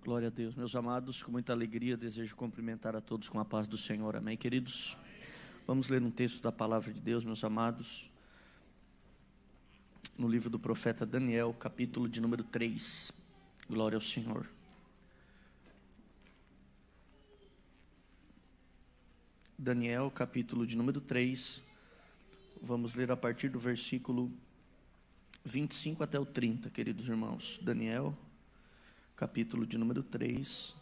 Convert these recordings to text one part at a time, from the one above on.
Glória a Deus. Meus amados, com muita alegria desejo cumprimentar a todos com a paz do Senhor. Amém, queridos? Vamos ler um texto da palavra de Deus, meus amados, no livro do profeta Daniel, capítulo de número 3. Glória ao Senhor. Daniel, capítulo de número 3. Vamos ler a partir do versículo 25 até o 30, queridos irmãos. Daniel, capítulo de número 3,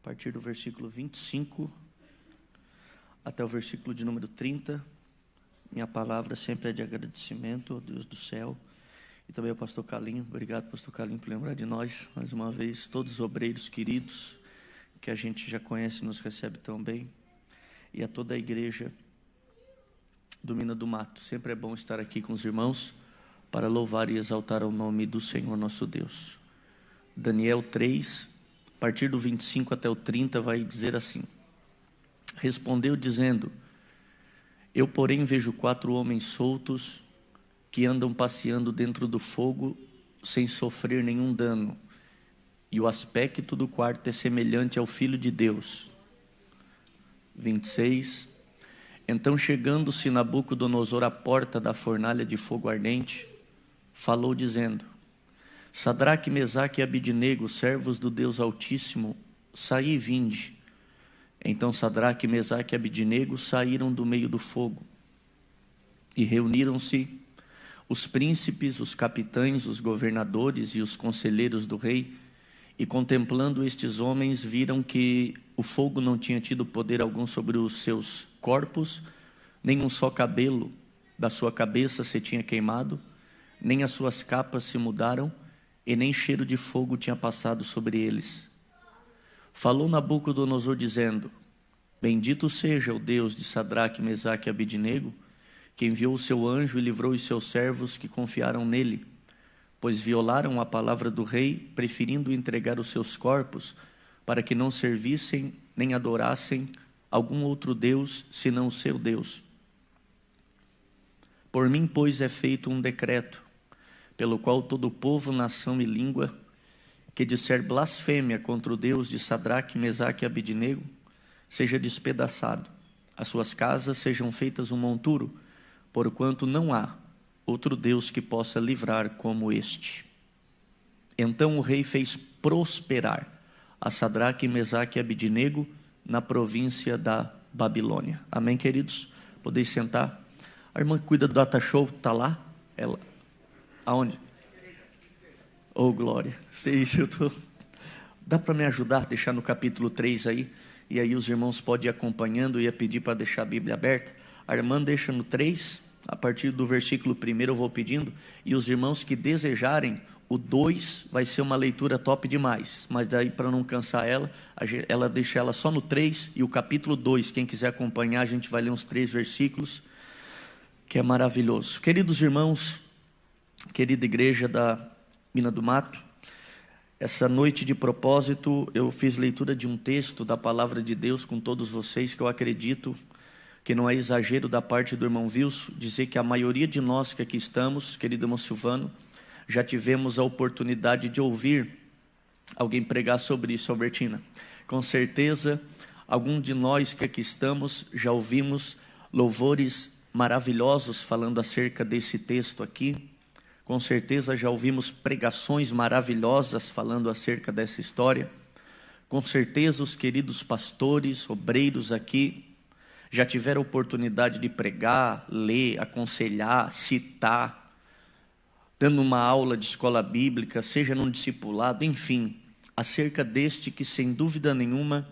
a partir do versículo 25 até o versículo de número 30. Minha palavra sempre é de agradecimento ao Deus do céu e também ao pastor Calinho. Obrigado, pastor Calinho, por lembrar de nós mais uma vez. Todos os obreiros queridos que a gente já conhece e nos recebe tão bem, e a toda a igreja do Mina do Mato. Sempre é bom estar aqui com os irmãos para louvar e exaltar o nome do Senhor nosso Deus. Daniel 3, a partir do 25 até o 30, vai dizer assim: respondeu dizendo: eu, porém, vejo 4 homens soltos que andam passeando dentro do fogo sem sofrer nenhum dano, e o aspecto do quarto é semelhante ao Filho de Deus. 26. Então, chegando-se Nabucodonosor à porta da fornalha de fogo ardente, falou dizendo: Sadraque, Mesaque e Abidnego, servos do Deus Altíssimo, saí e vinde. Então Sadraque, Mesaque e Abidnego saíram do meio do fogo. E reuniram-se os príncipes, os capitães, os governadores e os conselheiros do rei, e contemplando estes homens, viram que o fogo não tinha tido poder algum sobre os seus corpos, nem um só cabelo da sua cabeça se tinha queimado, nem as suas capas se mudaram, e nem cheiro de fogo tinha passado sobre eles. Falou Nabucodonosor dizendo: bendito seja o Deus de Sadraque, Mesaque e Abidnego, que enviou o seu anjo e livrou os seus servos que confiaram nele, pois violaram a palavra do rei, preferindo entregar os seus corpos, para que não servissem nem adorassem algum outro Deus, senão o seu Deus. Por mim, pois, é feito um decreto, pelo qual todo povo, nação e língua, que disser blasfêmia contra o Deus de Sadraque, Mesaque e Abidnego, seja despedaçado, as suas casas sejam feitas um monturo, porquanto não há outro Deus que possa livrar como este. Então o rei fez prosperar a Sadraque, Mesaque e Abidnego na província da Babilônia. Amém, queridos? Podeis sentar. A irmã que cuida do data show está lá? Ela. Aonde? Oh, glória. Sei se eu tô. Dá para me ajudar, deixar no capítulo 3 aí? E aí os irmãos podem ir acompanhando. Eu ia pedir para deixar a Bíblia aberta. A irmã deixa no 3, a partir do versículo 1 eu vou pedindo. E os irmãos que desejarem, o 2 vai ser uma leitura top demais. Mas daí, para não cansar ela deixa ela só no 3. E o capítulo 2, quem quiser acompanhar, a gente vai ler uns 3 versículos, que é maravilhoso. Queridos irmãos, querida igreja da Mina do Mato, essa noite de propósito eu fiz leitura de um texto da palavra de Deus com todos vocês, que eu acredito que não é exagero da parte do irmão Wilson dizer que a maioria de nós que aqui estamos, querido irmão Silvano, já tivemos a oportunidade de ouvir alguém pregar sobre isso, Albertina. Com certeza, algum de nós que aqui estamos já ouvimos louvores maravilhosos falando acerca desse texto aqui. Com certeza já ouvimos pregações maravilhosas falando acerca dessa história. Com certeza os queridos pastores, obreiros aqui, já tiveram oportunidade de pregar, ler, aconselhar, citar, dando uma aula de escola bíblica, seja num discipulado, enfim, acerca deste que, sem dúvida nenhuma,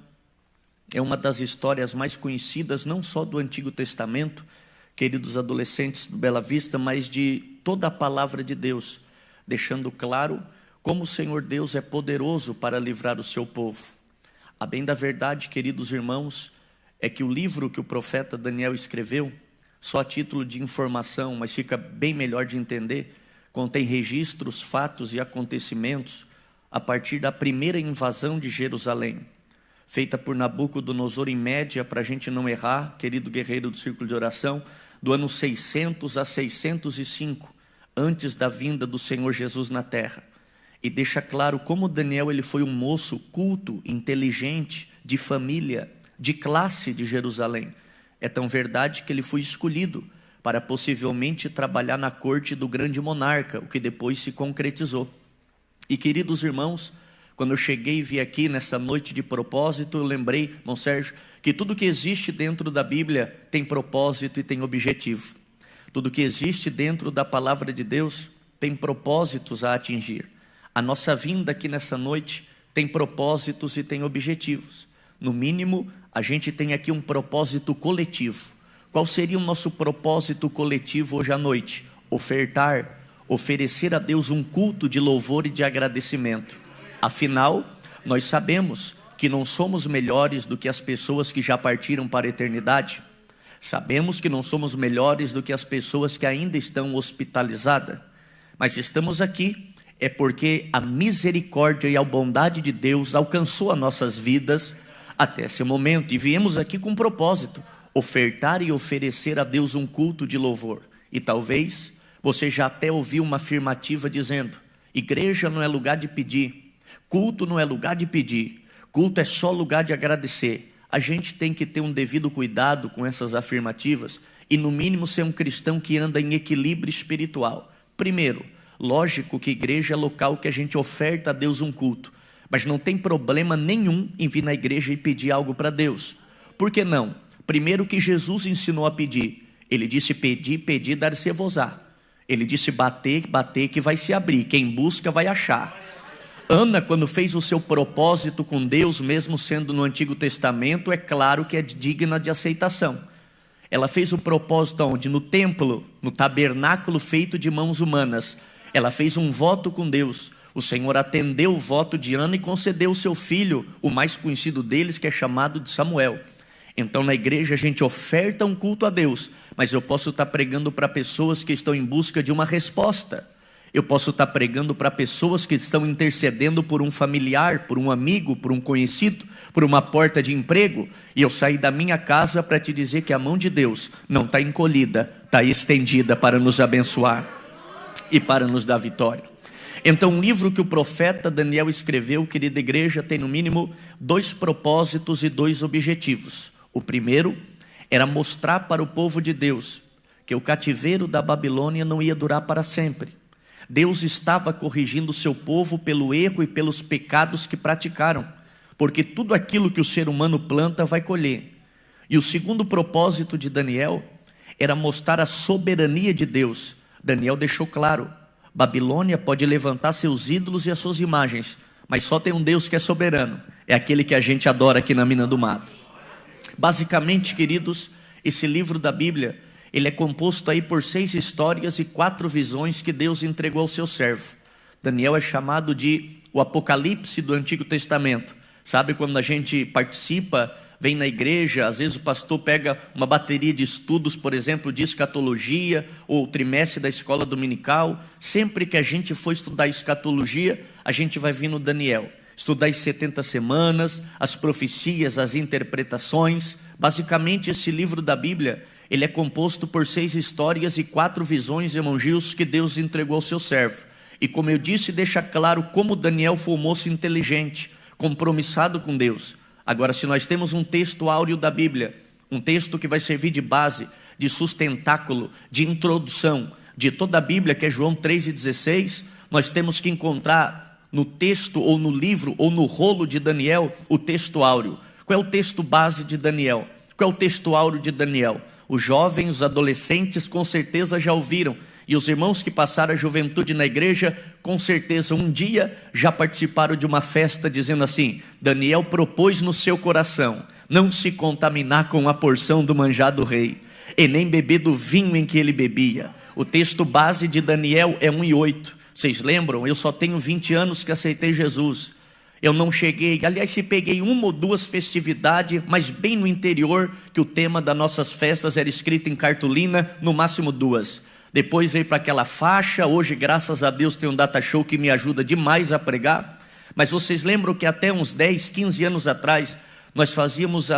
é uma das histórias mais conhecidas, não só do Antigo Testamento, queridos adolescentes do Bela Vista, mas de toda a palavra de Deus, deixando claro como o Senhor Deus é poderoso para livrar o seu povo. A bem da verdade, queridos irmãos, é que o livro que o profeta Daniel escreveu, só a título de informação, mas fica bem melhor de entender, contém registros, fatos e acontecimentos a partir da primeira invasão de Jerusalém, feita por Nabucodonosor em média, para a gente não errar, querido guerreiro do círculo de oração, do ano 600 a 605, antes da vinda do Senhor Jesus na terra. e deixa claro como Daniel ele foi um moço culto, inteligente, de família, de classe de Jerusalém. É tão verdade que ele foi escolhido para possivelmente trabalhar na corte do grande monarca, o que depois se concretizou. E queridos irmãos, quando eu cheguei e vi aqui nessa noite de propósito, eu lembrei, irmão Sérgio, que tudo que existe dentro da Bíblia tem propósito e tem objetivo. Tudo que existe dentro da palavra de Deus tem propósitos a atingir. A nossa vinda aqui nessa noite tem propósitos e tem objetivos. No mínimo, a gente tem aqui um propósito coletivo. Qual seria o nosso propósito coletivo hoje à noite? Oferecer a Deus um culto de louvor e de agradecimento. Afinal, nós sabemos que não somos melhores do que as pessoas que já partiram para a eternidade. Sabemos que não somos melhores do que as pessoas que ainda estão hospitalizadas. Mas estamos aqui é porque a misericórdia e a bondade de Deus alcançou as nossas vidas até esse momento. E viemos aqui com um propósito: ofertar e oferecer a Deus um culto de louvor. E talvez você já até ouviu uma afirmativa dizendo: igreja não é lugar de pedir, culto não é lugar de pedir, culto é só lugar de agradecer. A gente tem que ter um devido cuidado com essas afirmativas e no mínimo ser um cristão que anda em equilíbrio espiritual. Primeiro, lógico que igreja é local que a gente oferta a Deus um culto, mas não tem problema nenhum em vir na igreja e pedir algo para Deus. Por que não? Primeiro que Jesus ensinou a pedir. Ele disse: pedir, pedir, dar-se-vos-á. Ele disse: bater, bater, que vai se abrir. Quem busca vai achar. Ana, quando fez o seu propósito com Deus, mesmo sendo no Antigo Testamento, é claro que é digna de aceitação. Ela fez o propósito onde? No templo, no tabernáculo feito de mãos humanas. Ela fez um voto com Deus. O Senhor atendeu o voto de Ana e concedeu o seu filho, o mais conhecido deles, que é chamado de Samuel. Então na igreja a gente oferta um culto a Deus, mas eu posso estar pregando para pessoas que estão em busca de uma resposta. Eu posso estar pregando para pessoas que estão intercedendo por um familiar, por um amigo, por um conhecido, por uma porta de emprego. E eu saí da minha casa para te dizer que a mão de Deus não está encolhida, está estendida para nos abençoar e para nos dar vitória. Então o livro que o profeta Daniel escreveu, querida igreja, tem no mínimo 2 propósitos e 2 objetivos. O primeiro era mostrar para o povo de Deus que o cativeiro da Babilônia não ia durar para sempre. Deus estava corrigindo o seu povo pelo erro e pelos pecados que praticaram, porque tudo aquilo que o ser humano planta vai colher. E o segundo propósito de Daniel era mostrar a soberania de Deus. Daniel deixou claro: Babilônia pode levantar seus ídolos e as suas imagens, mas só tem um Deus que é soberano, é aquele que a gente adora aqui na Mina do Mato. Basicamente, queridos, esse livro da Bíblia, ele é composto aí por 6 histórias e 4 visões que Deus entregou ao seu servo. Daniel é chamado de o Apocalipse do Antigo Testamento. Sabe quando a gente participa, vem na igreja, às vezes o pastor pega uma bateria de estudos, por exemplo, de escatologia, ou o trimestre da escola dominical. Sempre que a gente for estudar escatologia, a gente vai vir no Daniel. Estudar as 70 semanas, as profecias, as interpretações. Basicamente, esse livro da Bíblia, ele é composto por 6 histórias e 4 visões, irmão Gilson, que Deus entregou ao seu servo. E como eu disse, deixa claro como Daniel foi um moço inteligente, compromissado com Deus. Agora, se nós temos um texto áureo da Bíblia, um texto que vai servir de base, de sustentáculo, de introdução de toda a Bíblia, que é João 3,16, nós temos que encontrar no texto, ou no livro, ou no rolo de Daniel, o texto áureo. Qual é o texto base de Daniel? Qual é o texto áureo de Daniel? Os jovens, os adolescentes, com certeza já ouviram. E os irmãos que passaram a juventude na igreja, com certeza um dia já participaram de uma festa dizendo assim: Daniel propôs no seu coração não se contaminar com a porção do manjar do rei, e nem beber do vinho em que ele bebia. O texto base de Daniel é 1:8. Vocês lembram? Eu só tenho 20 anos que aceitei Jesus. Eu não cheguei, aliás, se peguei 1 ou 2 festividades, mas bem no interior, que o tema das nossas festas era escrito em cartolina, no máximo 2. Depois veio para aquela faixa. Hoje, graças a Deus, tem um data show que me ajuda demais a pregar. Mas vocês lembram que até uns 10, 15 anos atrás, nós fazíamos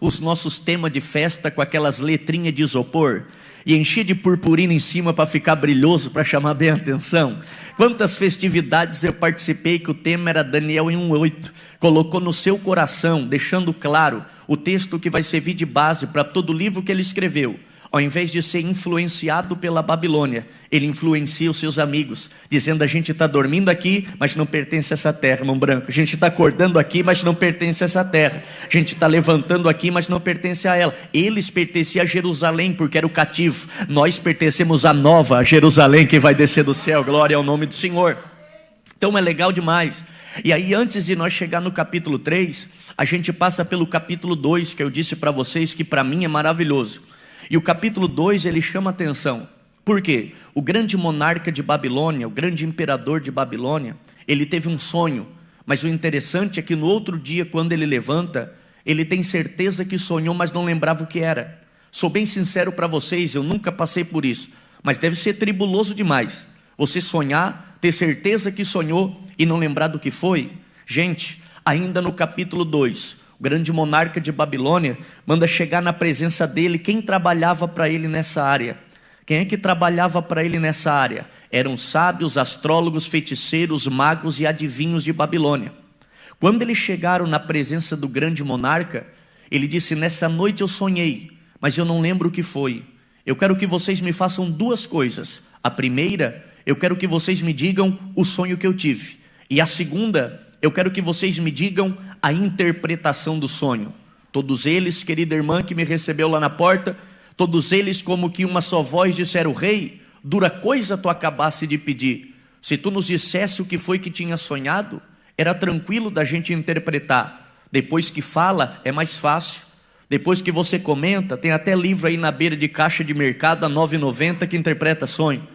os nossos temas de festa com aquelas letrinhas de isopor e enchia de purpurina em cima para ficar brilhoso, para chamar bem a atenção. Quantas festividades eu participei que o tema era Daniel 1:8, colocou no seu coração, deixando claro o texto que vai servir de base para todo o livro que ele escreveu. Ao invés de ser influenciado pela Babilônia, ele influencia os seus amigos, dizendo: a gente está dormindo aqui, mas não pertence a essa terra, irmão branco. A gente está acordando aqui, mas não pertence a essa terra. A gente está levantando aqui, mas não pertence a ela. Eles pertenciam a Jerusalém, porque era o cativo. Nós pertencemos à nova Jerusalém, que vai descer do céu. Glória ao nome do Senhor. Então é legal demais. E aí, antes de nós chegar no capítulo 3, a gente passa pelo capítulo 2, que eu disse para vocês que para mim é maravilhoso. E o capítulo 2, ele chama atenção. Por quê? O grande monarca de Babilônia, o grande imperador de Babilônia, ele teve um sonho. Mas o interessante é que no outro dia, quando ele levanta, ele tem certeza que sonhou, mas não lembrava o que era. Sou bem sincero para vocês, eu nunca passei por isso. Mas deve ser tribuloso demais. Você sonhar, ter certeza que sonhou e não lembrar do que foi. Gente, ainda no capítulo 2... o grande monarca de Babilônia manda chegar na presença dele quem trabalhava para ele nessa área. Quem é que trabalhava para ele nessa área? Eram sábios, astrólogos, feiticeiros, magos e adivinhos de Babilônia. Quando eles chegaram na presença do grande monarca, ele disse: nessa noite eu sonhei, mas eu não lembro o que foi. Eu quero que vocês me façam duas coisas. A primeira, eu quero que vocês me digam o sonho que eu tive. E a segunda, eu quero que vocês me digam a interpretação do sonho. Todos eles, querida irmã que me recebeu lá na porta, todos eles como que uma só voz disseram: rei, dura coisa tu acabasse de pedir. Se tu nos dissesse o que foi que tinha sonhado, era tranquilo da gente interpretar. Depois que fala, é mais fácil. Depois que você comenta, tem até livro aí na beira de caixa de mercado a R$ 9,90 que interpreta sonho.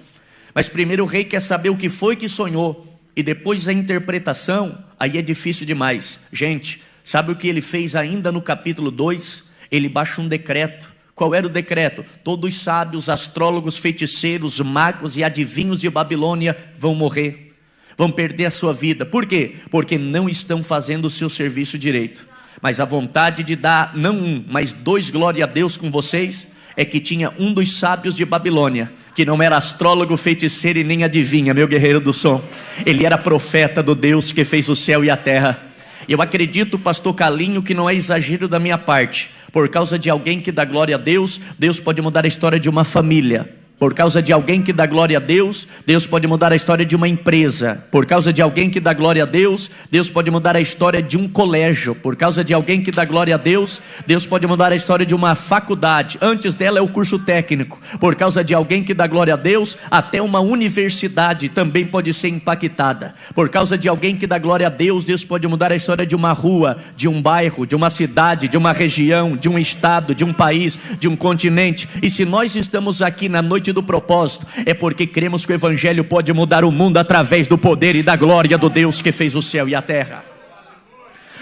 Mas primeiro o rei quer saber o que foi que sonhou. E depois a interpretação, aí é difícil demais. Gente, sabe o que ele fez ainda no capítulo 2? Ele baixa um decreto. Qual era o decreto? Todos os sábios, astrólogos, feiticeiros, magos e adivinhos de Babilônia vão morrer. Vão perder a sua vida. Por quê? Porque não estão fazendo o seu serviço direito. Mas a vontade de dar, não um, mas dois, glória a Deus com vocês, é que tinha um dos sábios de Babilônia, que não era astrólogo, feiticeiro e nem adivinha, meu guerreiro do som. Ele era profeta do Deus que fez o céu e a terra. Eu acredito, pastor Calinho, que não é exagero da minha parte. Por causa de alguém que dá glória a Deus, Deus pode mudar a história de uma família. Por causa de alguém que dá glória a Deus, Deus pode mudar a história de uma empresa. Por causa de alguém que dá glória a Deus, Deus pode mudar a história de um colégio. Por causa de alguém que dá glória a Deus, Deus pode mudar a história de uma faculdade. Antes dela é o curso técnico. Por causa de alguém que dá glória a Deus, até uma universidade também pode ser impactada. Por causa de alguém que dá glória a Deus, Deus pode mudar a história de uma rua, de um bairro, de uma cidade, de uma região, de um estado, de um país, de um continente. E se nós estamos aqui na noite do propósito, é porque cremos que o evangelho pode mudar o mundo através do poder e da glória do Deus que fez o céu e a terra.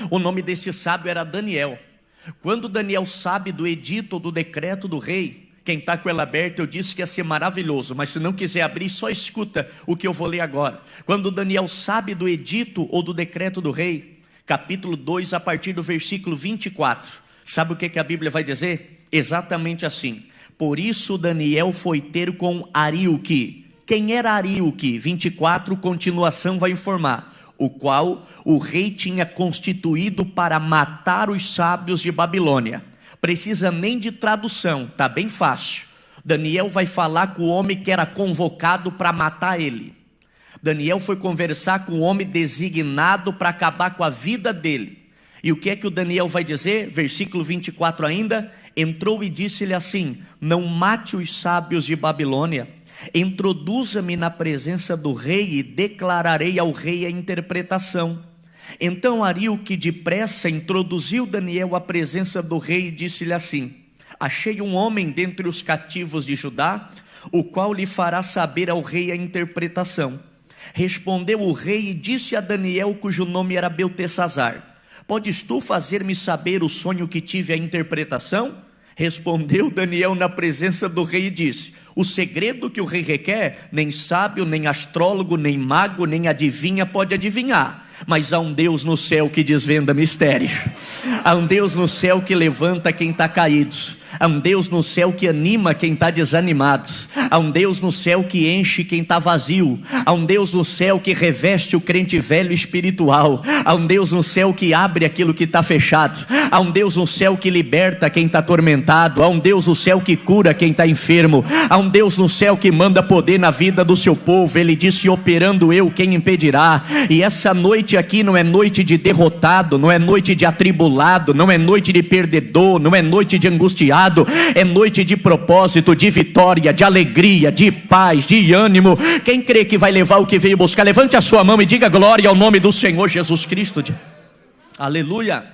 O nome deste sábio era Daniel. Quando Daniel sabe do edito ou do decreto do rei, quem está com ela aberta, eu disse que ia ser maravilhoso, mas se não quiser abrir, só escuta o que eu vou ler agora. Quando Daniel sabe do edito ou do decreto do rei, capítulo 2, a partir do versículo 24, sabe o que a Bíblia vai dizer? Exatamente assim: por isso Daniel foi ter com Aríoque. Quem era Aríoque? 24, continuação vai informar. O qual o rei tinha constituído para matar os sábios de Babilônia. Precisa nem de tradução, tá bem fácil. Daniel vai falar com o homem que era convocado para matar ele. Daniel foi conversar com o homem designado para acabar com a vida dele. E o que é que o Daniel vai dizer? Versículo 24 ainda. Entrou e disse-lhe assim: não mate os sábios de Babilônia, introduza-me na presença do rei e declararei ao rei a interpretação. Então Aríoque depressa introduziu Daniel à presença do rei e disse-lhe assim: achei um homem dentre os cativos de Judá, o qual lhe fará saber ao rei a interpretação. Respondeu o rei e disse a Daniel, cujo nome era Beltesazar: podes tu fazer-me saber o sonho que tive, a interpretação? Respondeu Daniel na presença do rei e disse: o segredo que o rei requer, nem sábio, nem astrólogo, nem mago, nem adivinha pode adivinhar. Mas há um Deus no céu que desvenda mistério. Há um Deus no céu que levanta quem está caído. Há um Deus no céu que anima quem está desanimado. Há um Deus no céu que enche quem está vazio. Há um Deus no céu que reveste o crente velho espiritual. Há um Deus no céu que abre aquilo que está fechado. Há um Deus no céu que liberta quem está atormentado. Há um Deus no céu que cura quem está enfermo. Há um Deus no céu que manda poder na vida do seu povo. Ele disse: operando eu, quem impedirá? E essa noite aqui não é noite de derrotado, não é noite de atribulado, não é noite de perdedor, não é noite de angustiado. É noite de propósito, de vitória, de alegria, de paz, de ânimo. Quem crê que vai levar o que veio buscar, levante a sua mão e diga glória ao nome do Senhor Jesus Cristo. Aleluia.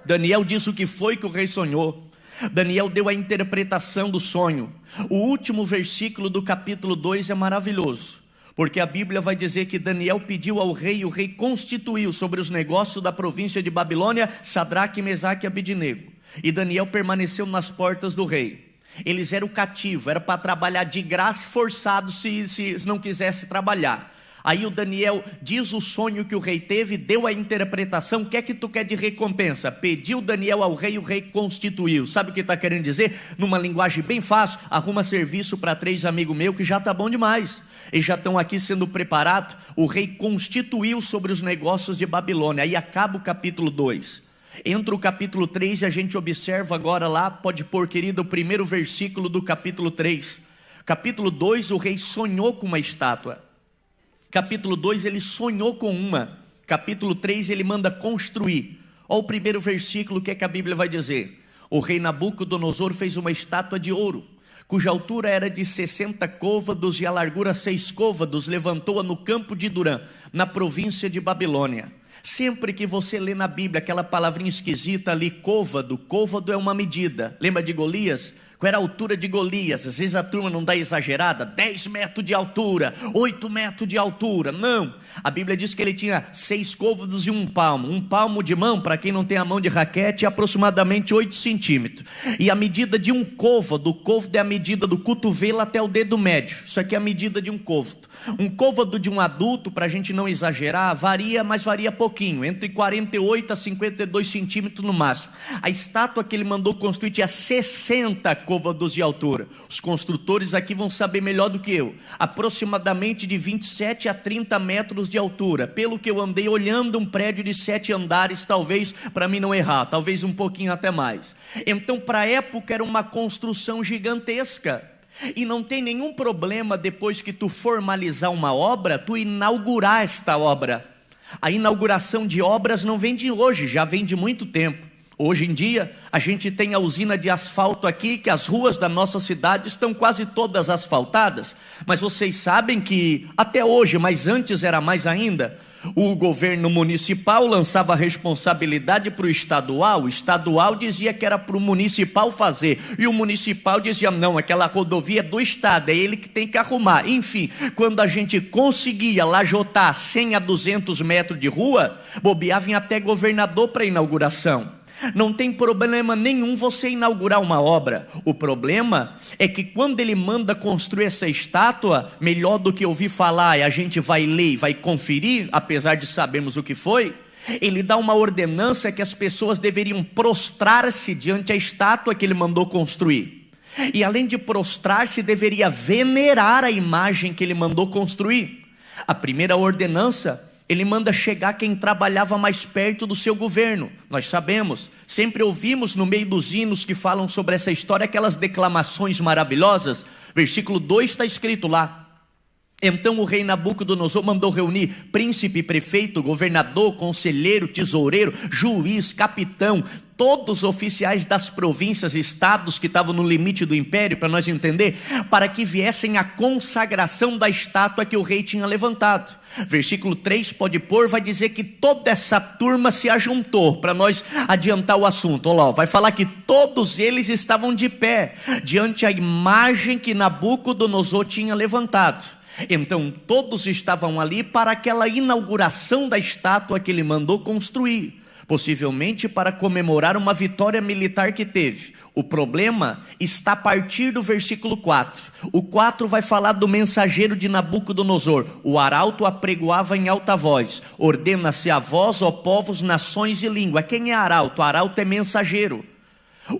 Daniel disse o que foi que o rei sonhou. Daniel deu a interpretação do sonho. O último versículo do capítulo 2 é maravilhoso, porque a Bíblia vai dizer que Daniel pediu ao rei, e o rei constituiu sobre os negócios da província de Babilônia Sadraque, Mesaque e Abidnego. E Daniel permaneceu nas portas do rei. Eles eram cativos, era para trabalhar de graça e forçado se não quisesse trabalhar. Aí o Daniel diz o sonho que o rei teve, deu a interpretação. O que é que tu quer de recompensa? Pediu Daniel ao rei, o rei constituiu. Sabe o que está querendo dizer? Numa linguagem bem fácil: arruma serviço para 3 amigos meus que já está bom demais. Eles já estão aqui sendo preparados. O rei constituiu sobre os negócios de Babilônia. Aí acaba o capítulo 2. Entra o capítulo 3 e a gente observa agora lá, pode pôr, querido, o primeiro versículo do capítulo 3. Capítulo 2, o rei sonhou com uma estátua. Capítulo 2, ele sonhou com uma. Capítulo 3, ele manda construir. Olha o primeiro versículo, o que é que a Bíblia vai dizer? O rei Nabucodonosor fez uma estátua de ouro, cuja altura era de 60 côvados e a largura 6 côvados, levantou-a no campo de Durã, na província de Babilônia. Sempre que você lê na Bíblia aquela palavrinha esquisita ali, côvado, côvado é uma medida. Lembra de Golias? Qual era a altura de Golias? Às vezes a turma não dá exagerada, 10 metros de altura, 8 metros de altura. Não, a Bíblia diz que ele tinha 6 côvados e 1 palmo. 1 palmo de mão, para quem não tem a mão de raquete, é aproximadamente 8 centímetros. E a medida de um côvado, o côvado é a medida do cotovelo até o dedo médio. Isso aqui é a medida de um côvado. Um côvado de um adulto, para a gente não exagerar, varia, mas varia pouquinho, entre 48 a 52 centímetros no máximo. A estátua que ele mandou construir tinha 60 côvados de altura. Os construtores aqui vão saber melhor do que eu. Aproximadamente de 27 a 30 metros de altura. Pelo que eu andei olhando, um prédio de 7 andares, talvez, para mim não errar, talvez um pouquinho até mais. Então, para a época, era uma construção gigantesca. E não tem nenhum problema, depois que tu formalizar uma obra, tu inaugurar esta obra. A inauguração de obras não vem de hoje, já vem de muito tempo. Hoje em dia, a gente tem a usina de asfalto aqui, que as ruas da nossa cidade estão quase todas asfaltadas. Mas vocês sabem que até hoje, mas antes era mais ainda, o governo municipal lançava a responsabilidade para o estadual dizia que era para o municipal fazer, e o municipal dizia: não, aquela rodovia é do estado, é ele que tem que arrumar. Enfim, quando a gente conseguia lajotar 100 a 200 metros de rua, bobeava em até governador para inauguração. Não tem problema nenhum você inaugurar uma obra. O problema é que quando ele manda construir essa estátua, melhor do que ouvir falar, e a gente vai ler e vai conferir, apesar de sabermos o que foi, ele dá uma ordenança que as pessoas deveriam prostrar-se diante da estátua que ele mandou construir. E além de prostrar-se, deveria venerar a imagem que ele mandou construir. A primeira ordenança, ele manda chegar quem trabalhava mais perto do seu governo. Nós sabemos, sempre ouvimos no meio dos hinos que falam sobre essa história, aquelas declamações maravilhosas. Versículo 2 está escrito lá: então o rei Nabucodonosor mandou reunir príncipe, prefeito, governador, conselheiro, tesoureiro, juiz, capitão, todos os oficiais das províncias e estados que estavam no limite do império, para nós entender, para que viessem à consagração da estátua que o rei tinha levantado. Versículo 3, pode pôr, vai dizer que toda essa turma se ajuntou, para nós adiantar o assunto. Olha lá, vai falar que todos eles estavam de pé, diante a imagem que Nabucodonosor tinha levantado. Então todos estavam ali para aquela inauguração da estátua que ele mandou construir. possivelmente para comemorar uma vitória militar que teve. O problema está a partir do versículo 4. O 4 vai falar do mensageiro de Nabucodonosor. O arauto apregoava em alta voz: ordena-se a vós, ó povos, nações e língua. Quem é arauto? Arauto é mensageiro.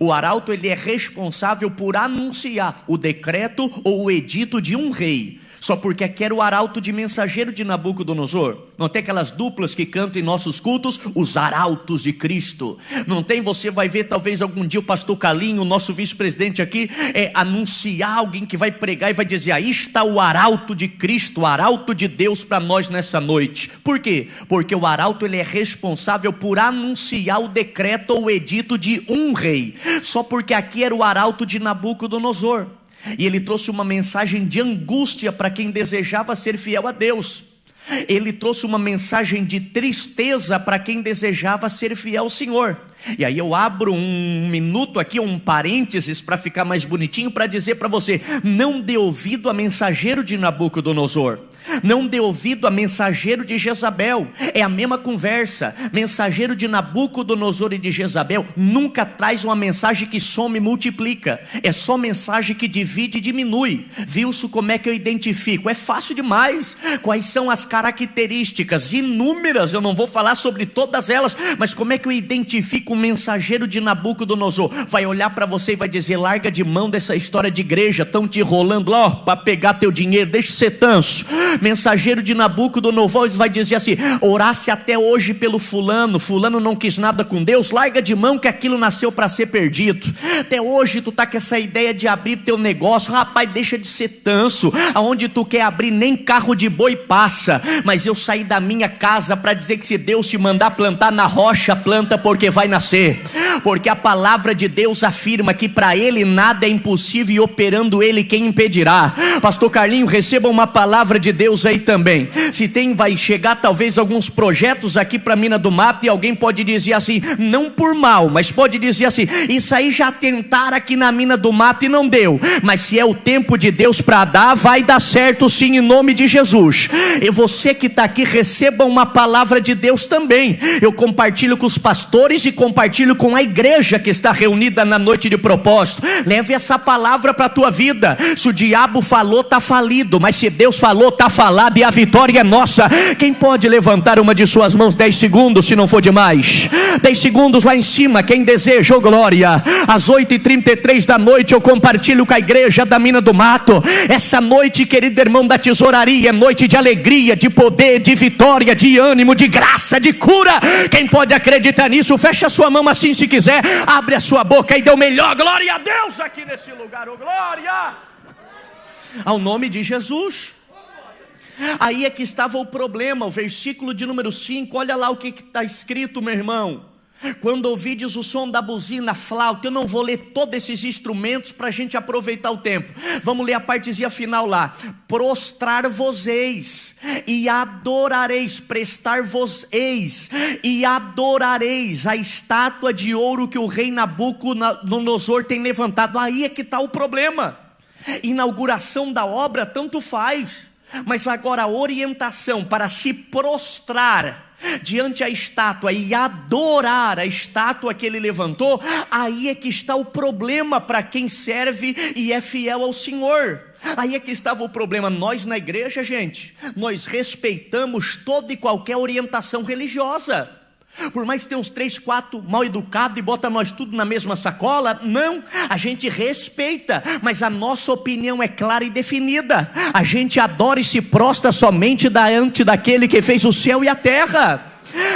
O arauto, ele é responsável por anunciar o decreto ou o edito de um rei. Só porque aqui era o arauto de mensageiro de Nabucodonosor. Não tem aquelas duplas que cantam em nossos cultos, os arautos de Cristo. Não tem, você vai ver talvez algum dia o pastor Calinho, o nosso vice-presidente aqui, anunciar alguém que vai pregar e vai dizer: aí está o arauto de Cristo, o arauto de Deus para nós nessa noite. Por quê? Porque o arauto, ele é responsável por anunciar o decreto ou o edito de um rei. Só porque aqui era o arauto de Nabucodonosor. E ele trouxe uma mensagem de angústia para quem desejava ser fiel a Deus. Ele trouxe uma mensagem de tristeza para quem desejava ser fiel ao Senhor. E aí eu abro um minuto aqui, um parênteses, para ficar mais bonitinho, para dizer para você: não dê ouvido a mensageiro de Nabucodonosor. Não dê ouvido a mensageiro de Jezabel. É a mesma conversa. Mensageiro de Nabucodonosor e de Jezabel nunca traz uma mensagem que soma e multiplica. É só mensagem que divide e diminui. Wilson, como é que eu identifico? É fácil demais. Quais são as características? Inúmeras, eu não vou falar sobre todas elas, mas como é que eu identifico o mensageiro de Nabucodonosor? Vai olhar para você e vai dizer: larga de mão dessa história de igreja, estão te enrolando lá para pegar teu dinheiro, deixa de ser tanso. Mensageiro de Nabucodonosor vai dizer assim: orasse até hoje pelo fulano, fulano não quis nada com Deus, larga de mão que aquilo nasceu para ser perdido. Até hoje tu está com essa ideia de abrir teu negócio, rapaz, deixa de ser tanso. Aonde tu quer abrir nem carro de boi passa. Mas eu saí da minha casa para dizer que se Deus te mandar plantar na rocha, planta, porque vai nascer. Porque a palavra de Deus afirma que para Ele nada é impossível, e operando Ele, quem impedirá? Pastor Carlinho, receba uma palavra de Deus aí também. Se tem, vai chegar talvez alguns projetos aqui para Mina do Mato, e alguém pode dizer assim, não por mal, mas pode dizer assim: isso aí já tentaram aqui na Mina do Mato e não deu. Mas se é o tempo de Deus para dar, vai dar certo sim, em nome de Jesus. E você que está aqui, receba uma palavra de Deus também. Eu compartilho com os pastores e compartilho com a igreja que está reunida na noite de propósito. Leve essa palavra para a tua vida. Se o diabo falou, está falido, mas se Deus falou, está falado, e a vitória é nossa. Quem pode levantar uma de suas mãos 10 segundos, se não for demais? 10 segundos lá em cima, quem deseja, oh glória. Às 8h33 da noite eu compartilho com a igreja da Mina do Mato. Essa noite, querido irmão da tesouraria, é noite de alegria, de poder, de vitória, de ânimo, de graça, de cura. Quem pode acreditar nisso, fecha a sua mão assim se quiser, abre a sua boca e dê o melhor glória a Deus aqui nesse lugar, oh glória, ao nome de Jesus. Aí é que estava o problema, o versículo de número 5, olha lá o que está escrito, meu irmão. Quando ouvides o som da buzina, flauta, eu não vou ler todos esses instrumentos para a gente aproveitar o tempo. Vamos ler a partezinha final lá. Prostrar-vos-eis e adorareis, prestar-vos-eis e adorareis a estátua de ouro que o rei Nabucodonosor tem levantado. Aí é que está o problema. Inauguração da obra tanto faz, mas agora a orientação para se prostrar diante a estátua e adorar a estátua que ele levantou, aí é que está o problema para quem serve e é fiel ao Senhor. Aí é que estava o problema. Nós na igreja, gente, nós respeitamos toda e qualquer orientação religiosa. Por mais que tenha uns 3, 4 mal educados e bota nós tudo na mesma sacola, não, a gente respeita, mas a nossa opinião é clara e definida. A gente adora e se prostra somente diante daquele que fez o céu e a terra.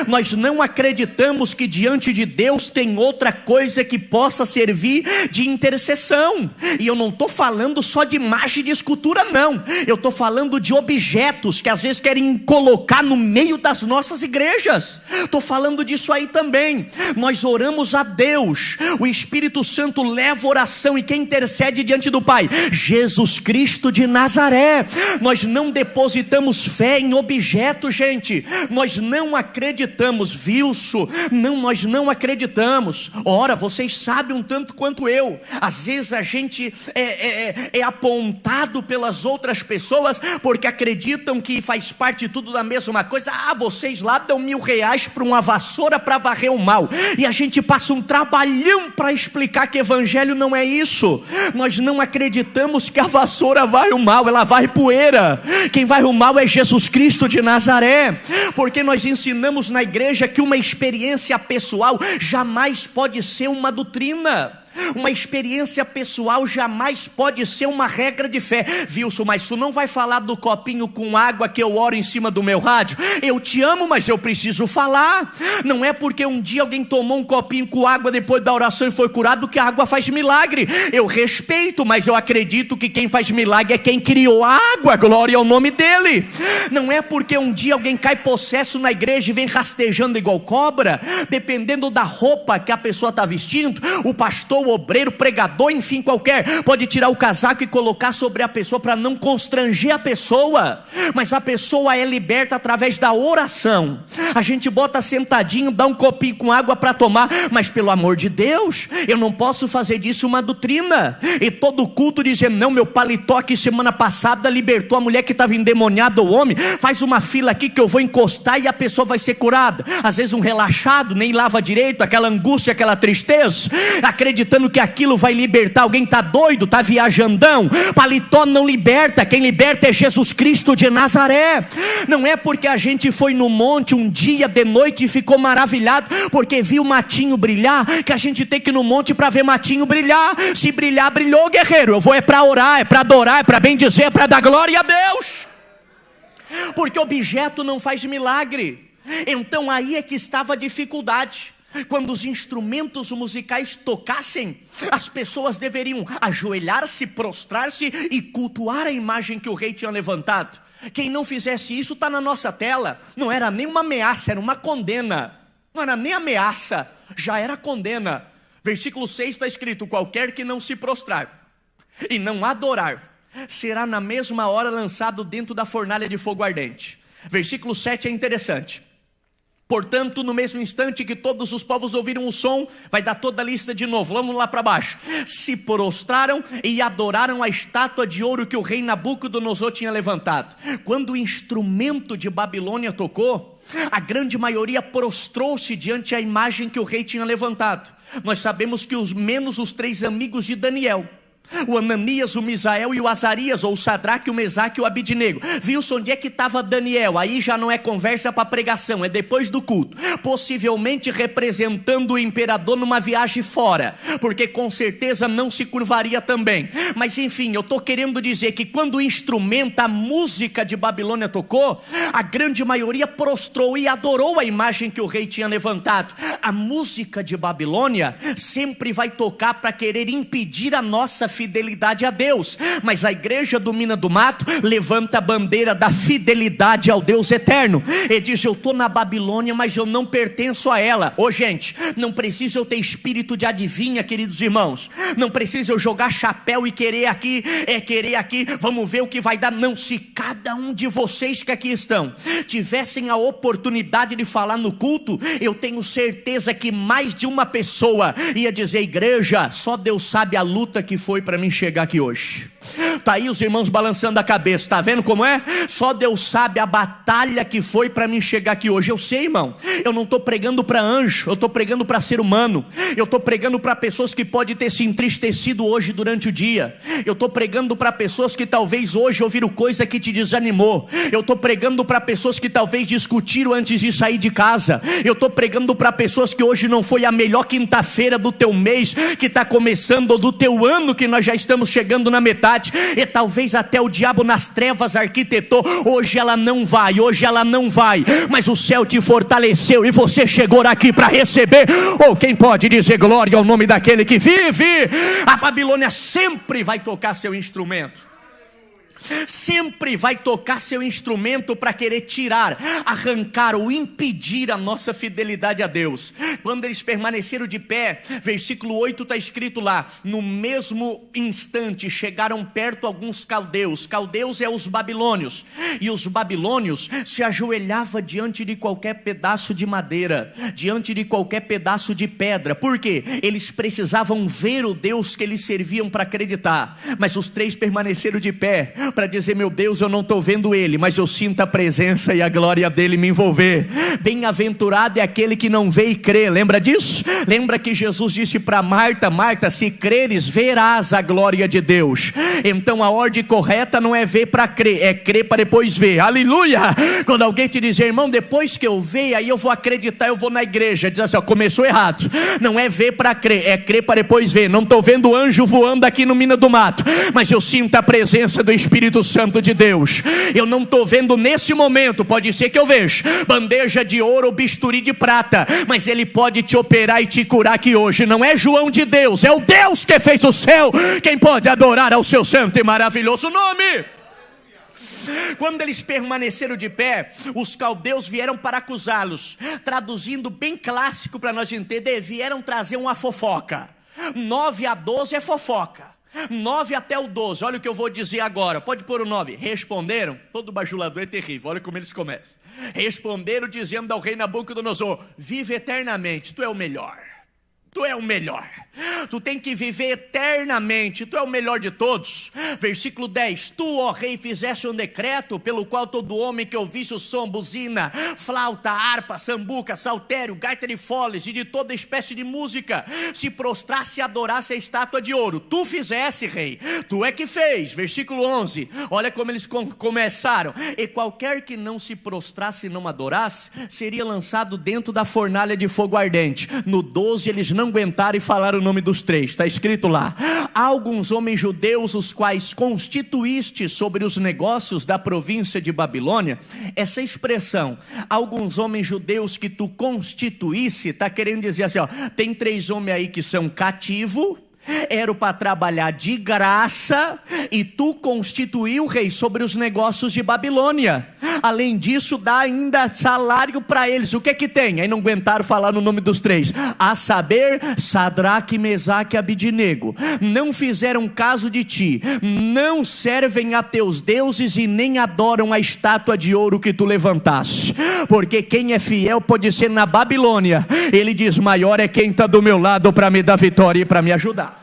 Nós não acreditamos que diante de Deus tem outra coisa que possa servir de intercessão. E eu não estou falando só de imagem de escultura, não. Eu estou falando de objetos que às vezes querem colocar no meio das nossas igrejas. Estou falando disso aí também. Nós oramos a Deus, o Espírito Santo leva oração, e quem intercede diante do Pai? Jesus Cristo de Nazaré. Nós não depositamos fé em objetos, gente. Nós não acreditamos acreditamos. Wilson, não, nós não acreditamos. Ora, vocês sabem um tanto quanto eu. Às vezes a gente é apontado pelas outras pessoas porque acreditam que faz parte tudo da mesma coisa. Vocês lá dão R$1.000 para uma vassoura para varrer o mal. E a gente passa um trabalhão para explicar que evangelho não é isso. Nós não acreditamos que a vassoura varre o mal, ela varre poeira. Quem varre o mal é Jesus Cristo de Nazaré. Porque nós ensinamos na igreja que uma experiência pessoal jamais pode ser uma doutrina. Uma experiência pessoal jamais pode ser uma regra de fé. Wilson, mas tu não vai falar do copinho com água que eu oro em cima do meu rádio? Eu te amo, mas eu preciso falar. Não é porque um dia alguém tomou um copinho com água depois da oração e foi curado que a água faz milagre. Eu respeito, mas eu acredito que quem faz milagre é quem criou a água. Glória ao nome dele. Não é porque um dia alguém cai possesso na igreja e vem rastejando igual cobra. Dependendo da roupa que a pessoa está vestindo, o pastor, o obreiro, pregador, enfim, qualquer, pode tirar o casaco e colocar sobre a pessoa para não constranger a pessoa. Mas a pessoa é liberta através da oração. A gente bota sentadinho, dá um copinho com água para tomar, mas pelo amor de Deus, eu não posso fazer disso uma doutrina. E todo culto dizer, não, meu paletó aqui semana passada libertou a mulher que estava endemoniada, o homem, faz uma fila aqui que eu vou encostar e a pessoa vai ser curada. Às vezes um relaxado, nem lava direito, aquela angústia, aquela tristeza, acreditando que aquilo vai libertar. Alguém está doido, está viajandão. Paletó não liberta, quem liberta é Jesus Cristo de Nazaré. Não é porque a gente foi no monte um dia de noite e ficou maravilhado porque viu o matinho brilhar, que a gente tem que ir no monte para ver matinho brilhar. Se brilhar, brilhou, guerreiro. Eu vou é para orar, é para adorar, é para bendizer, é para dar glória a Deus. Porque objeto não faz milagre. Então aí é que estava a dificuldade. Quando os instrumentos musicais tocassem, as pessoas deveriam ajoelhar-se, prostrar-se e cultuar a imagem que o rei tinha levantado. Quem não fizesse isso está na nossa tela. Não era nem uma ameaça, era uma condena. Não era nem ameaça, já era condena. Versículo 6 está escrito: qualquer que não se prostrar e não adorar será na mesma hora lançado dentro da fornalha de fogo ardente. Versículo 7 é interessante. Portanto, no mesmo instante que todos os povos ouviram o som, vai dar toda a lista de novo, vamos lá para baixo. Se prostraram e adoraram a estátua de ouro que o rei Nabucodonosor tinha levantado. Quando o instrumento de Babilônia tocou, a grande maioria prostrou-se diante da imagem que o rei tinha levantado. Nós sabemos que menos os 3 amigos de Daniel, o Ananias, o Misael e o Azarias, ou o Sadraque, o Mesaque e o Abidnego. Wilson, onde é que estava Daniel? Aí já não é conversa para pregação, é depois do culto. Possivelmente representando o imperador numa viagem fora, porque com certeza não se curvaria também. Mas enfim, eu estou querendo dizer que quando o instrumento, a música de Babilônia tocou, a grande maioria prostrou e adorou a imagem que o rei tinha levantado. A música de Babilônia sempre vai tocar para querer impedir a nossa fidelidade a Deus, mas a igreja do Mina do Mato levanta a bandeira da fidelidade ao Deus eterno. Ele diz: eu estou na Babilônia, mas eu não pertenço a ela. Gente, não precisa eu ter espírito de adivinha, queridos irmãos. Não precisa eu jogar chapéu e querer aqui, vamos ver o que vai dar. Não, se cada um de vocês que aqui estão tivessem a oportunidade de falar no culto, eu tenho certeza que mais de uma pessoa ia dizer: igreja, só Deus sabe a luta que foi para mim chegar aqui hoje. Está aí os irmãos balançando a cabeça, está vendo como é? Só Deus sabe a batalha que foi para mim chegar aqui hoje. Eu sei, irmão, eu não estou pregando para anjo, eu estou pregando para ser humano. Eu estou pregando para pessoas que podem ter se entristecido hoje durante o dia. Eu estou pregando para pessoas que talvez hoje ouviram coisa que te desanimou. Eu estou pregando para pessoas que talvez discutiram antes de sair de casa. Eu estou pregando para pessoas que hoje não foi a melhor quinta-feira do teu mês que está começando, ou do teu ano que nós já estamos chegando na metade. E talvez até o diabo nas trevas arquitetou: hoje ela não vai, mas o céu te fortaleceu e você chegou aqui para receber. Ou quem pode dizer glória ao nome daquele que vive? A Babilônia sempre vai tocar seu instrumento. sempre vai tocar seu instrumento para querer tirar, arrancar ou impedir a nossa fidelidade a Deus. Quando eles permaneceram de pé, versículo 8 está escrito lá: no mesmo instante chegaram perto alguns caldeus. Caldeus é os babilônios, e os babilônios se ajoelhavam diante de qualquer pedaço de madeira, diante de qualquer pedaço de pedra. Por quê? Eles precisavam ver o Deus que eles serviam para acreditar. Mas os três permaneceram de pé para dizer: meu Deus, eu não estou vendo ele, mas eu sinto a presença e a glória dele me envolver. Bem-aventurado é aquele que não vê e crê. Lembra disso? Lembra que Jesus disse para Marta: Marta, se creres, verás a glória de Deus. Então a ordem correta não é ver para crer, é crer para depois ver. Aleluia! Quando alguém te dizer: irmão, depois que eu ver, aí eu vou acreditar, eu vou na igreja, diz assim: ó, começou errado. Não é ver para crer, é crer para depois ver. Não estou vendo anjo voando aqui no Mina do Mato, mas eu sinto a presença do Espírito Santo de Deus. Eu não estou vendo nesse momento, pode ser que eu veja bandeja de ouro ou bisturi de prata, mas ele pode te operar e te curar aqui hoje. Não é João de Deus, é o Deus que fez o céu. Quem pode adorar ao seu santo e maravilhoso nome? Quando eles permaneceram de pé, os caldeus vieram para acusá-los. Traduzindo bem clássico para nós entender, vieram trazer uma fofoca. 9 a 12 é fofoca, 9 até o 12, olha o que eu vou dizer agora. Pode pôr o 9. Responderam, todo bajulador é terrível, olha como eles começam. Responderam dizendo ao rei Nabucodonosor: vive eternamente, tu é o melhor. Tu é o melhor, tu tem que viver eternamente, tu é o melhor de todos. Versículo 10: tu, ó rei, fizeste um decreto pelo qual todo homem que ouvisse o som, buzina, flauta, harpa, sambuca, saltério, gaita de foles e de toda espécie de música, se prostrasse e adorasse a estátua de ouro. Tu fizeste, rei, tu é que fez. Versículo 11, olha como eles começaram: e qualquer que não se prostrasse e não adorasse, seria lançado dentro da fornalha de fogo ardente. No 12 eles não aguentaram e falaram o nome dos três. Está escrito lá: há alguns homens judeus os quais constituíste sobre os negócios da província de Babilônia. Essa expressão, alguns homens judeus que tu constituísse, está querendo dizer assim, ó, tem 3 homens aí que são cativos, eram para trabalhar de graça, e tu constituiu, rei, sobre os negócios de Babilônia. Além disso, dá ainda salário para eles. O que é que tem? Aí não aguentaram falar no nome dos 3, a saber, Sadraque, Mesaque e Abidnego. Não fizeram caso de ti, não servem a teus deuses e nem adoram a estátua de ouro que tu levantaste. Porque quem é fiel pode ser na Babilônia. Ele diz: maior é quem está do meu lado para me dar vitória e para me ajudar.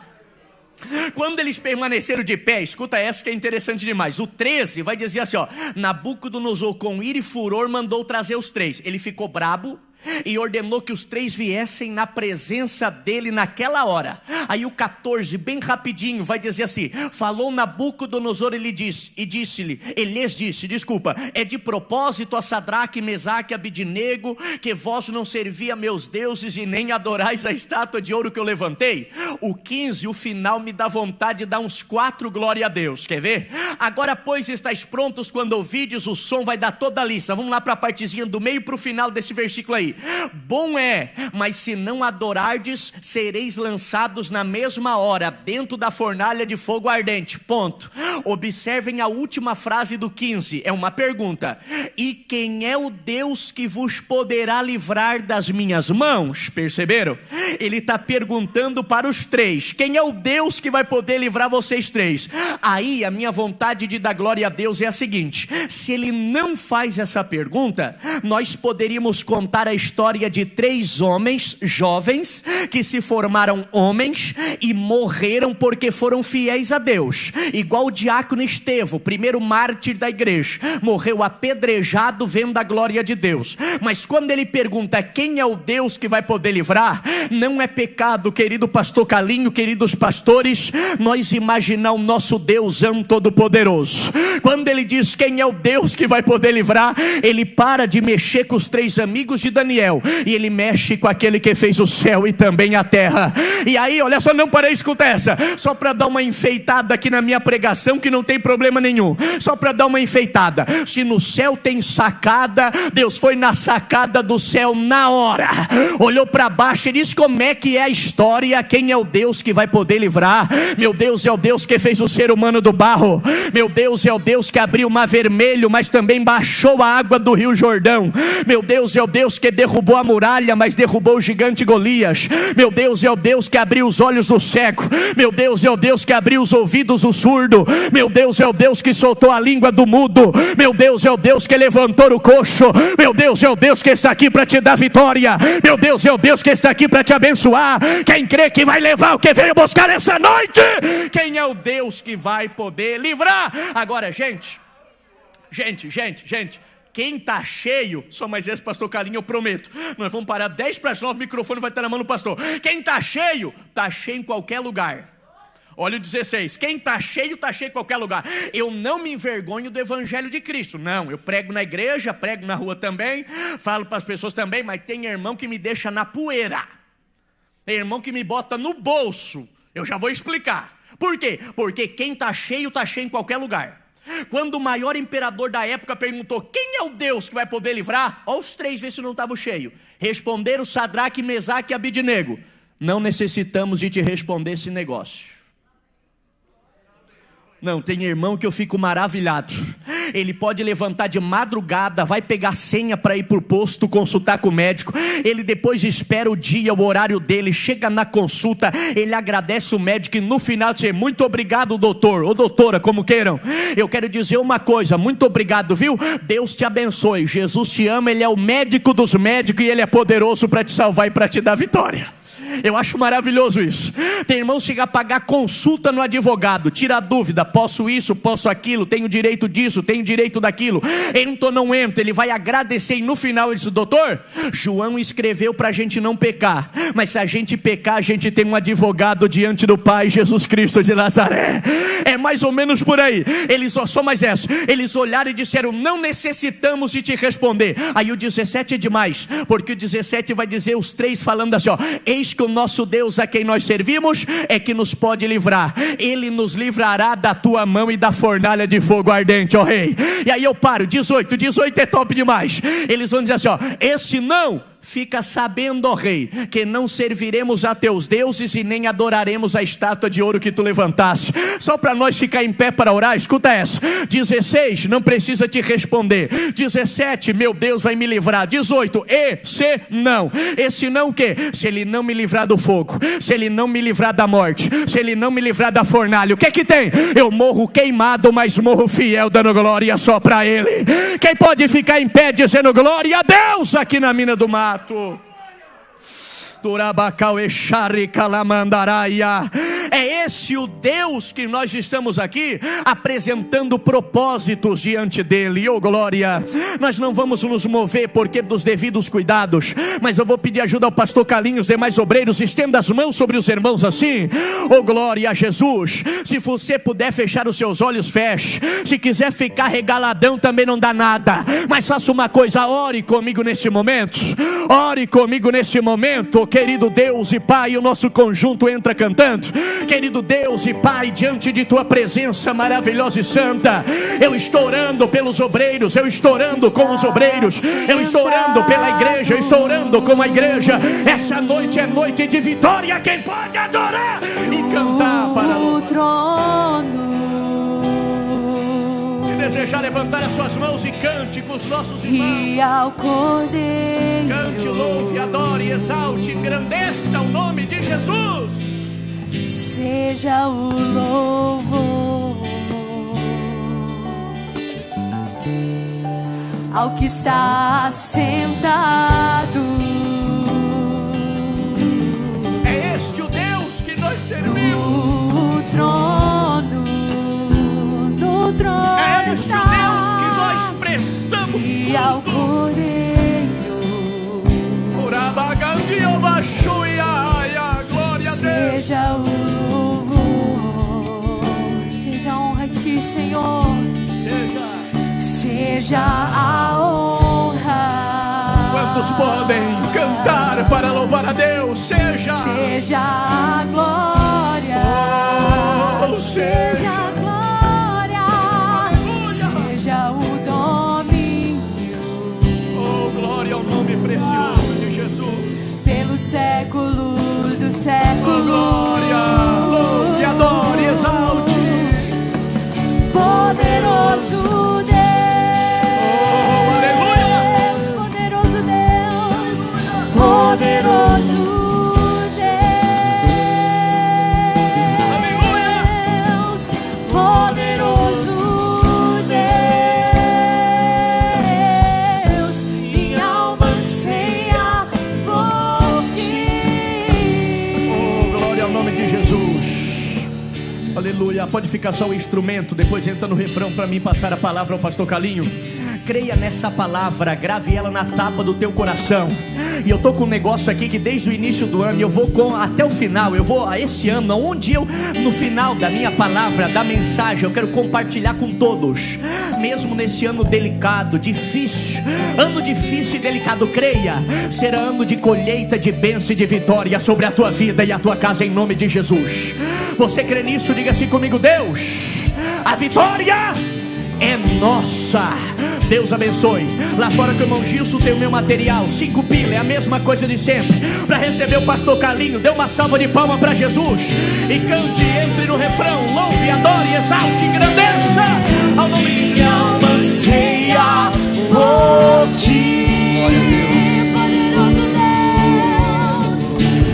Quando eles permaneceram de pé, escuta essa que é interessante demais. O 13 vai dizer assim, ó: Nabucodonosor com ira e furor mandou trazer os 3. Ele ficou brabo e ordenou que os 3 viessem na presença dele naquela hora. Aí o 14, bem rapidinho, vai dizer assim: falou Nabucodonosor, ele lhes disse, é de propósito a Sadraque, Mesaque e Abidnego que vós não servi a meus deuses e nem adorais a estátua de ouro que eu levantei? O 15, o final me dá vontade de dar uns 4 glória a Deus. Quer ver? Agora pois estáis prontos, quando ouvides o som, vai dar toda a lista. Vamos lá para a partezinha do meio para o final desse versículo aí. Bom é, mas se não adorardes, sereis lançados na mesma hora dentro da fornalha de fogo ardente. Ponto. Observem a última frase do 15, é uma pergunta: e quem é o Deus que vos poderá livrar das minhas mãos? Perceberam? Ele está perguntando para os 3, quem é o Deus que vai poder livrar vocês 3? Aí a minha vontade de dar glória a Deus é a seguinte: se ele não faz essa pergunta, nós poderíamos contar a história de 3 homens jovens que se formaram homens e morreram porque foram fiéis a Deus. Igual o diácono Estevão, primeiro mártir da igreja, morreu apedrejado vendo a glória de Deus. Mas quando ele pergunta quem é o Deus que vai poder livrar, não é pecado, querido pastor Calinho, queridos pastores, nós imaginar o nosso Deusão todo-poderoso. Quando ele diz quem é o Deus que vai poder livrar, ele para de mexer com os 3 amigos de Daniel Daniel, e ele mexe com aquele que fez o céu e também a terra. E aí, olha só, não parei, escuta essa, só para dar uma enfeitada aqui na minha pregação, que não tem problema nenhum, só para dar uma enfeitada. Se no céu tem sacada, Deus foi na sacada do céu na hora, olhou para baixo e disse: como é que é a história? Quem é o Deus que vai poder livrar? Meu Deus é o Deus que fez o ser humano do barro. Meu Deus é o Deus que abriu o mar vermelho, mas também baixou a água do rio Jordão. Meu Deus é o Deus que derrubou a muralha, mas derrubou o gigante Golias. Meu Deus é o Deus que abriu os olhos do cego. Meu Deus é o Deus que abriu os ouvidos do surdo. Meu Deus é o Deus que soltou a língua do mudo. Meu Deus é o Deus que levantou o coxo. Meu Deus é o Deus que está aqui para te dar vitória. Meu Deus é o Deus que está aqui para te abençoar. Quem crê que vai levar o que veio buscar essa noite? Quem é o Deus que vai poder livrar? Agora, gente, quem está cheio, só mais esse, pastor Carlinhos, eu prometo, nós vamos parar 10 para as 9, o microfone vai estar na mão do pastor. Quem está cheio em qualquer lugar. Olha o 16, quem está cheio em qualquer lugar. Eu não me envergonho do evangelho de Cristo, não, eu prego na igreja, prego na rua também, falo para as pessoas também, mas tem irmão que me deixa na poeira, tem irmão que me bota no bolso. Eu já vou explicar. Por quê? Porque quem está cheio em qualquer lugar. Quando o maior imperador da época perguntou: quem é o Deus que vai poder livrar? Olha os três, vê se não estava cheio. Responderam Sadraque, Mesaque e Abidnego: não necessitamos de te responder esse negócio. Não, tem irmão que eu fico maravilhado. Ele pode levantar de madrugada, vai pegar senha para ir para o posto consultar com o médico. Ele depois espera o dia, o horário dele, chega na consulta, ele agradece o médico e no final diz: muito obrigado, doutor, ou doutora, como queiram. Eu quero dizer uma coisa: muito obrigado, viu? Deus te abençoe, Jesus te ama, Ele é o médico dos médicos e Ele é poderoso para te salvar e para te dar vitória. Eu acho maravilhoso isso. Tem irmão que chega a pagar consulta no advogado, tira a dúvida: posso isso, posso aquilo, tenho direito disso, tenho direito daquilo, entro ou não entro. Ele vai agradecer e no final ele diz: doutor, João escreveu para a gente não pecar, mas se a gente pecar, a gente tem um advogado diante do Pai, Jesus Cristo de Nazaré. É mais ou menos por aí. Eles só mais essa, eles olharam e disseram: não necessitamos de te responder. Aí o 17 é demais, porque o 17 vai dizer os três falando assim: ó, eis que o nosso Deus a quem nós servimos é que nos pode livrar. Ele nos livrará da tua mão e da fornalha de fogo ardente, ó rei. E aí eu paro, 18 é top demais. Eles vão dizer assim: ó, esse não, fica sabendo, ó rei, que não serviremos a teus deuses e nem adoraremos a estátua de ouro que tu levantaste. Só para nós ficar em pé para orar, escuta essa. 16, não precisa te responder. 17, meu Deus vai me livrar. 18, esse não. Esse não o quê? Se ele não me livrar do fogo, se ele não me livrar da morte, se ele não me livrar da fornalha, o que é que tem? Eu morro queimado, mas morro fiel, dando glória só para ele. Quem pode ficar em pé dizendo glória a Deus aqui na mina do mar? É esse o Deus que nós estamos aqui apresentando propósitos diante dele. Oh glória, nós não vamos nos mover porque dos devidos cuidados, mas eu vou pedir ajuda ao pastor Carlinhos, os demais obreiros, estenda as mãos sobre os irmãos assim. Oh glória a Jesus. Se você puder fechar os seus olhos, feche. Se quiser ficar regaladão também não dá nada, mas faça uma coisa: ore comigo nesse momento. Ore comigo nesse momento. Querido Deus e Pai, o nosso conjunto entra cantando. Querido Deus e Pai, diante de tua presença maravilhosa e santa, eu estou orando pelos obreiros, eu estou orando com os obreiros, eu estou orando pela igreja, eu estou orando com a igreja. Essa noite é noite de vitória. Quem pode adorar e cantar para o trono? Desejar levantar as suas mãos e cante com os nossos irmãos. E ao Cordeiro cante, louve, adore, exalte, engrandeça o nome de Jesus. Seja o louvor ao que está sentado. É este o Deus que nós servimos. No trono é este está o Deus que nós prestamos e ao Cordeiro. Glória a Deus. Seja o louvor, seja a honra a ti, Senhor. Seja a honra. Quantos podem cantar para louvar a Deus? Seja a glória, seja a glória, seja o domínio. Oh, glória ao nome precioso de Jesus. Pelo século do século. Oh, glória, louve, adore, exalte. Poderoso Deus. Oh, aleluia. Poderoso Deus. Poderoso Deus. Poderoso Deus. Minha alma anseia por ti. Oh, glória ao nome de Jesus. Aleluia. Pode ficar só o instrumento, depois entra no refrão para mim passar a palavra ao pastor Carlinho. Creia nessa palavra, grave ela na tábua do teu coração. E eu tô com um negócio aqui que desde o início do ano eu vou até o final, eu vou a esse ano, onde eu, no final da minha palavra, da mensagem, eu quero compartilhar com todos. Mesmo nesse ano delicado, difícil, ano difícil e delicado, creia, será ano de colheita, de bênção e de vitória sobre a tua vida e a tua casa, em nome de Jesus. Você crê nisso? Diga assim comigo: Deus, a vitória é nossa. Deus abençoe. Lá fora com o irmão Gilson tem o meu material, 5 pila, é a mesma coisa de sempre. Para receber o pastor Carlinho, dê uma salva de palmas para Jesus e cante, entre no refrão, louve, adore, exalte, engrandeça ao nome de minha alma anseia por ti.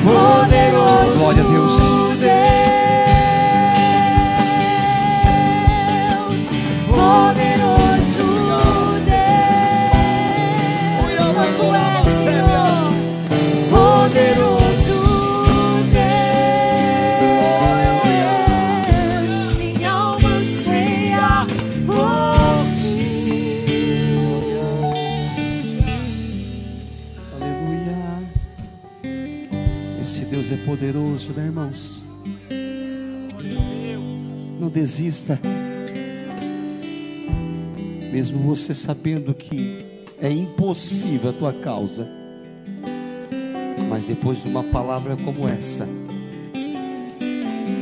Poderoso Deus. Glória a Deus. É poderoso, né, irmãos? Não desista, mesmo você sabendo que é impossível a tua causa, mas depois de uma palavra como essa,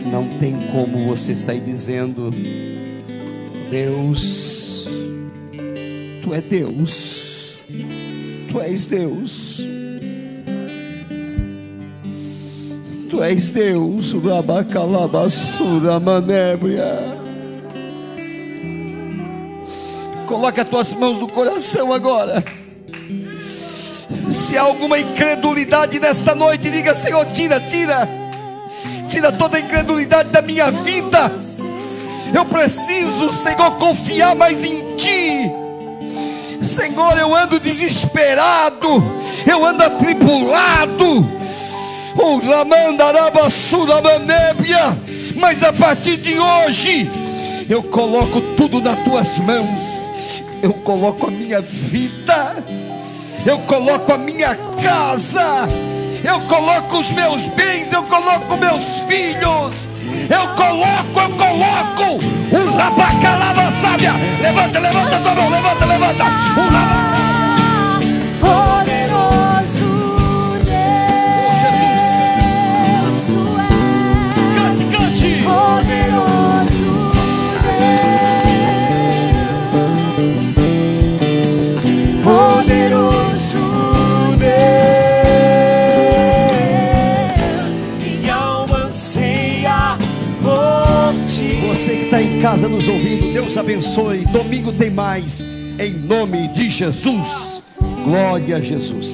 não tem como você sair dizendo: Deus, tu é Deus, tu és Deus. Tu és Deus, Rabacalabassura Manébria. Coloca as tuas mãos no coração agora. Se há alguma incredulidade nesta noite, diga: Senhor, tira toda a incredulidade da minha vida. Eu preciso, Senhor, confiar mais em Ti. Senhor, eu ando desesperado, eu ando atribulado. Mas a partir de hoje eu coloco tudo nas tuas mãos. Eu coloco a minha vida, eu coloco a minha casa, eu coloco os meus bens, eu coloco meus filhos, eu coloco o Rabacalava sábia. Levanta tua mão, levanta. Você que está em casa nos ouvindo, Deus abençoe. Domingo tem mais, em nome de Jesus. Glória a Jesus.